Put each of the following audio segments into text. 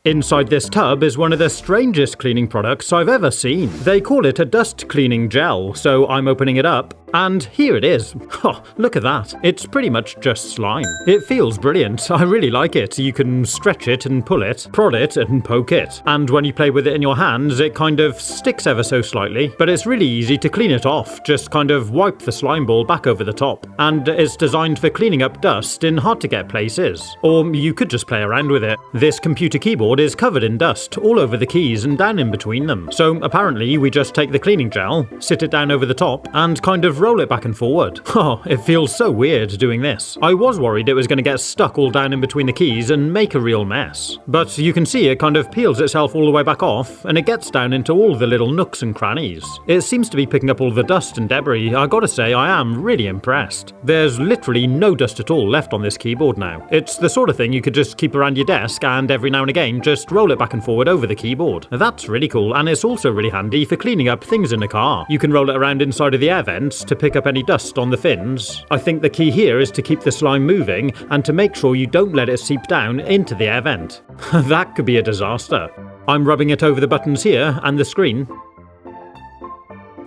Inside this tub is one of the strangest cleaning products I've ever seen. They call it a dust cleaning gel, so I'm opening it up, and here it is. Oh, look at that. It's pretty much just slime. It feels brilliant. I really like it. You can stretch it and pull it, prod it and poke it. And when you play with it in your hands, it kind of sticks ever so slightly, but it's really easy to clean it off. Just kind of wipe the slime ball back over the top. And it's designed for cleaning up dust in hard to get places. Or you could just play around with it. This computer keyboard is covered in dust all over the keys and down in between them. So apparently we just take the cleaning gel, sit it down over the top, and kind of roll it back and forward. Oh, it feels so weird doing this. I was worried it was going to get stuck all down in between the keys and make a real mess. But you can see it kind of peels itself all the way back off, and it gets down into all the little nooks and crannies. It seems to be picking up all the dust and debris. I gotta say, I am really impressed. There's literally no dust at all left on this keyboard now. It's the sort of thing you could just keep around your desk and every now and again just roll it back and forward over the keyboard. That's really cool, and it's also really handy for cleaning up things in a car. You can roll it around inside of the air vents to pick up any dust on the fins. I think the key here is to keep the slime moving and to make sure you don't let it seep down into the air vent. That could be a disaster. I'm rubbing it over the buttons here and the screen.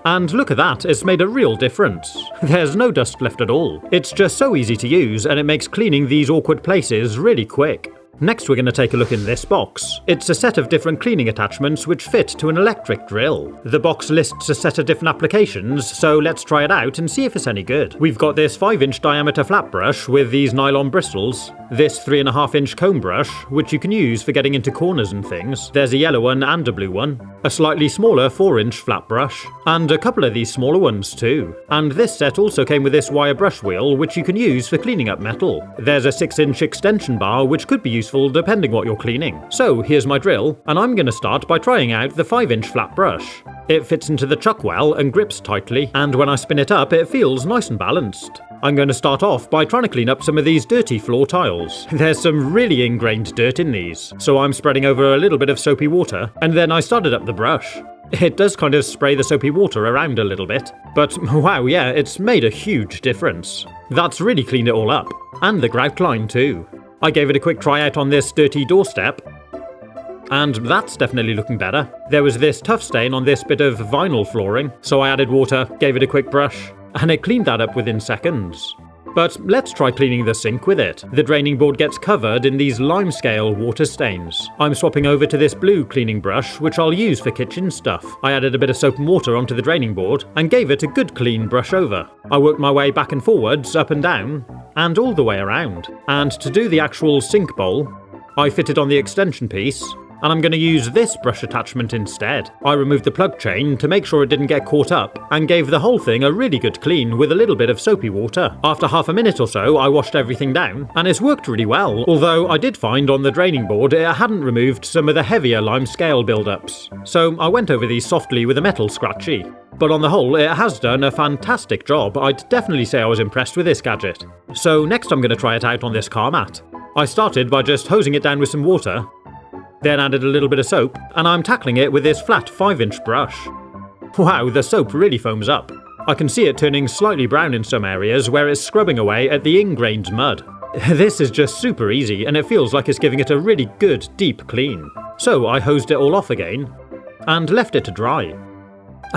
And look at that, it's made a real difference. There's no dust left at all. It's just so easy to use, and it makes cleaning these awkward places really quick. Next we're going to take a look in this box. It's a set of different cleaning attachments which fit to an electric drill. The box lists a set of different applications, so let's try it out and see if it's any good. We've got this 5-inch diameter flat brush with these nylon bristles, this 3.5-inch comb brush, which you can use for getting into corners and things. There's a yellow one and a blue one, a slightly smaller 4-inch flat brush, and a couple of these smaller ones too. And this set also came with this wire brush wheel, which you can use for cleaning up metal. There's a 6-inch extension bar, which could be useful depending what you're cleaning. So here's my drill, and I'm going to start by trying out the 5-inch flat brush. It fits into the chuck well and grips tightly, and when I spin it up it feels nice and balanced. I'm going to start off by trying to clean up some of these dirty floor tiles. There's some really ingrained dirt in these, so I'm spreading over a little bit of soapy water, and then I started up the brush. It does kind of spray the soapy water around a little bit, but wow, yeah, it's made a huge difference. That's really cleaned it all up, and the grout line too. I gave it a quick try out on this dirty doorstep, and that's definitely looking better. There was this tough stain on this bit of vinyl flooring, so I added water, gave it a quick brush, and it cleaned that up within seconds. But let's try cleaning the sink with it. The draining board gets covered in these limescale water stains. I'm swapping over to this blue cleaning brush, which I'll use for kitchen stuff. I added a bit of soap and water onto the draining board and gave it a good clean brush over. I worked my way back and forwards, up and down, and all the way around. And to do the actual sink bowl, I fitted on the extension piece, and I'm going to use this brush attachment instead. I removed the plug chain to make sure it didn't get caught up, and gave the whole thing a really good clean with a little bit of soapy water. After half a minute or so, I washed everything down, and it's worked really well, although I did find on the draining board it hadn't removed some of the heavier limescale buildups. So I went over these softly with a metal scratchy. But on the whole, it has done a fantastic job. I'd definitely say I was impressed with this gadget. So next I'm going to try it out on this car mat. I started by just hosing it down with some water, then added a little bit of soap, and I'm tackling it with this flat 5-inch brush. Wow, the soap really foams up. I can see it turning slightly brown in some areas where it's scrubbing away at the ingrained mud. This is just super easy, and it feels like it's giving it a really good, deep clean. So I hosed it all off again, and left it to dry.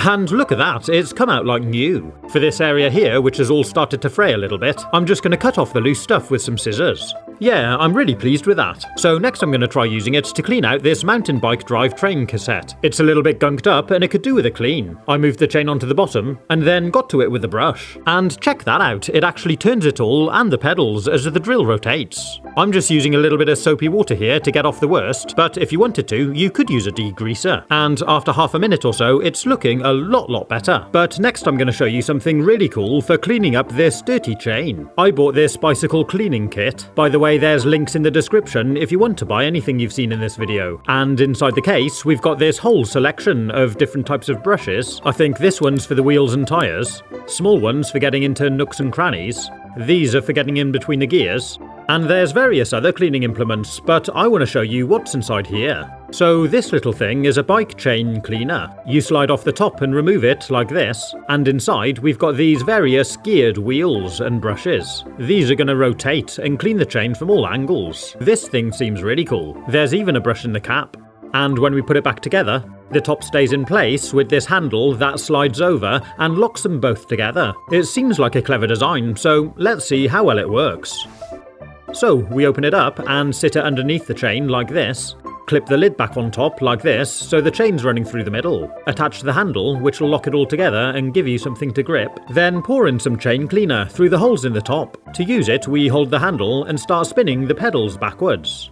And look at that, it's come out like new. For this area here, which has all started to fray a little bit, I'm just going to cut off the loose stuff with some scissors. Yeah, I'm really pleased with that. So next I'm going to try using it to clean out this mountain bike drivetrain cassette. It's a little bit gunked up and it could do with a clean. I moved the chain onto the bottom and then got to it with the brush. And check that out, it actually turns it all and the pedals as the drill rotates. I'm just using a little bit of soapy water here to get off the worst, but if you wanted to, you could use a degreaser. And after half a minute or so, it's looking a lot better. But next I'm going to show you something really cool for cleaning up this dirty chain. I bought this bicycle cleaning kit. By the way, there's links in the description if you want to buy anything you've seen in this video. And inside the case, we've got this whole selection of different types of brushes. I think this one's for the wheels and tyres, small ones for getting into nooks and crannies, these are for getting in between the gears, and there's various other cleaning implements, but I want to show you what's inside here. So this little thing is a bike chain cleaner. You slide off the top and remove it like this, and inside we've got these various geared wheels and brushes. These are going to rotate and clean the chain from all angles. This thing seems really cool. There's even a brush in the cap. And when we put it back together, the top stays in place with this handle that slides over and locks them both together. It seems like a clever design, so let's see how well it works. So we open it up and sit it underneath the chain like this. Clip the lid back on top like this so the chain's running through the middle. Attach the handle, which will lock it all together and give you something to grip. Then pour in some chain cleaner through the holes in the top. To use it, we hold the handle and start spinning the pedals backwards.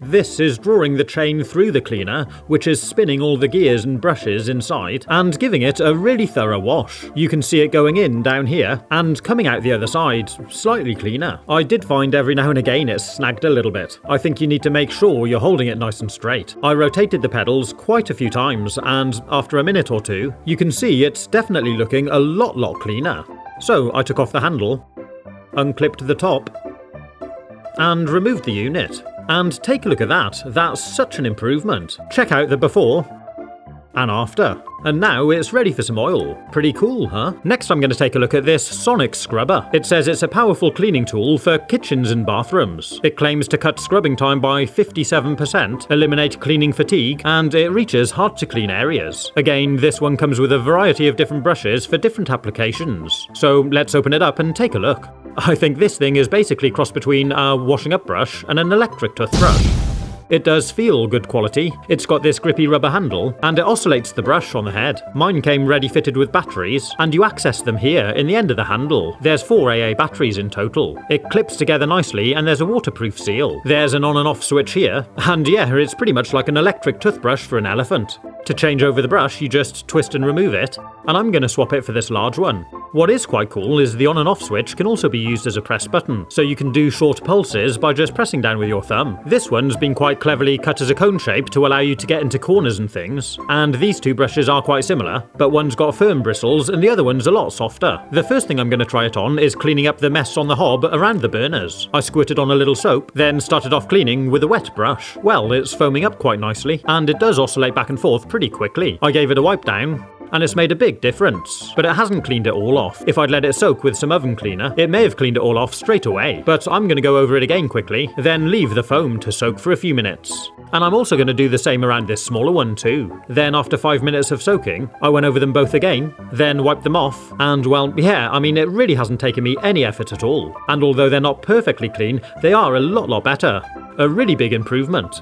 This is drawing the chain through the cleaner, which is spinning all the gears and brushes inside, and giving it a really thorough wash. You can see it going in down here, and coming out the other side, slightly cleaner. I did find every now and again it snagged a little bit. I think you need to make sure you're holding it nice and straight. I rotated the pedals quite a few times, and after a minute or two, you can see it's definitely looking a lot cleaner. So I took off the handle, unclipped the top, and removed the unit. And take a look at that, that's such an improvement. Check out the before and after. And now it's ready for some oil. Pretty cool, huh? Next I'm going to take a look at this Sonic Scrubber. It says it's a powerful cleaning tool for kitchens and bathrooms. It claims to cut scrubbing time by 57%, eliminate cleaning fatigue, and it reaches hard to clean areas. Again, this one comes with a variety of different brushes for different applications. So let's open it up and take a look. I think this thing is basically cross between a washing up brush and an electric toothbrush. It does feel good quality. It's got this grippy rubber handle, and it oscillates the brush on the head. Mine came ready fitted with batteries, and you access them here in the end of the handle. There's 4 AA batteries in total. It clips together nicely, and there's a waterproof seal. There's an on and off switch here, and yeah, it's pretty much like an electric toothbrush for an elephant. To change over the brush, you just twist and remove it, and I'm going to swap it for this large one. What is quite cool is the on and off switch can also be used as a press button, so you can do short pulses by just pressing down with your thumb. This one's been quite cleverly cut as a cone shape to allow you to get into corners and things, and these two brushes are quite similar, but one's got firm bristles and the other one's a lot softer. The first thing I'm going to try it on is cleaning up the mess on the hob around the burners. I squirted on a little soap, then started off cleaning with a wet brush. Well, it's foaming up quite nicely, and it does oscillate back and forth pretty quickly. I gave it a wipe down, and it's made a big difference, but it hasn't cleaned it all off. If I'd let it soak with some oven cleaner, it may have cleaned it all off straight away, but I'm going to go over it again quickly, then leave the foam to soak for a few minutes. And I'm also going to do the same around this smaller one too. Then after 5 minutes of soaking, I went over them both again, then wiped them off, and well, yeah, I mean, it really hasn't taken me any effort at all. And although they're not perfectly clean, they are a lot better. A really big improvement.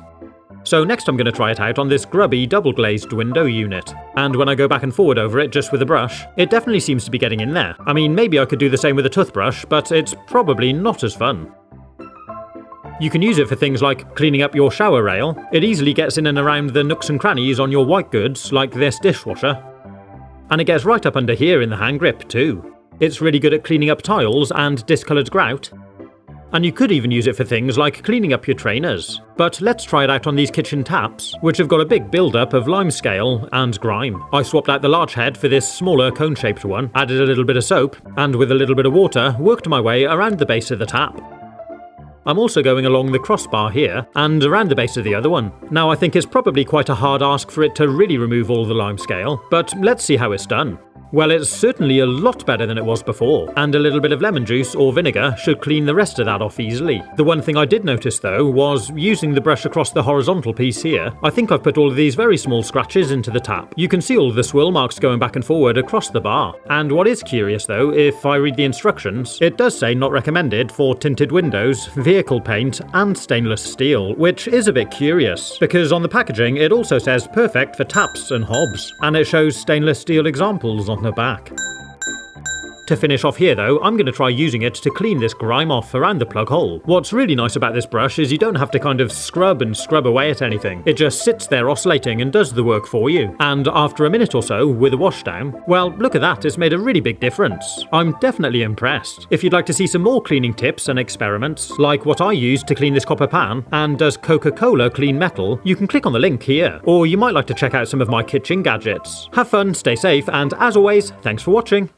So next I'm going to try it out on this grubby double-glazed window unit. And when I go back and forward over it just with a brush, it definitely seems to be getting in there. I mean, maybe I could do the same with a toothbrush, but it's probably not as fun. You can use it for things like cleaning up your shower rail. It easily gets in and around the nooks and crannies on your white goods, like this dishwasher. And it gets right up under here in the hand grip too. It's really good at cleaning up tiles and discoloured grout. And you could even use it for things like cleaning up your trainers. But let's try it out on these kitchen taps, which have got a big build-up of limescale and grime. I swapped out the large head for this smaller cone-shaped one, added a little bit of soap, and with a little bit of water, worked my way around the base of the tap. I'm also going along the crossbar here, and around the base of the other one. Now I think it's probably quite a hard ask for it to really remove all the limescale, but let's see how it's done. Well, it's certainly a lot better than it was before, and a little bit of lemon juice or vinegar should clean the rest of that off easily. The one thing I did notice though was using the brush across the horizontal piece here, I think I've put all of these very small scratches into the tap. You can see all of the swirl marks going back and forward across the bar. And what is curious though, if I read the instructions, it does say not recommended for tinted windows, vehicle paint and stainless steel, which is a bit curious, because on the packaging it also says perfect for taps and hobs, and it shows stainless steel examples on the back. To finish off here though, I'm going to try using it to clean this grime off around the plug hole. What's really nice about this brush is you don't have to kind of scrub away at anything. It just sits there oscillating and does the work for you. And after a minute or so, with a wash down, well, look at that, it's made a really big difference. I'm definitely impressed. If you'd like to see some more cleaning tips and experiments, like what I used to clean this copper pan, and does Coca-Cola clean metal, you can click on the link here. Or you might like to check out some of my kitchen gadgets. Have fun, stay safe, and as always, thanks for watching.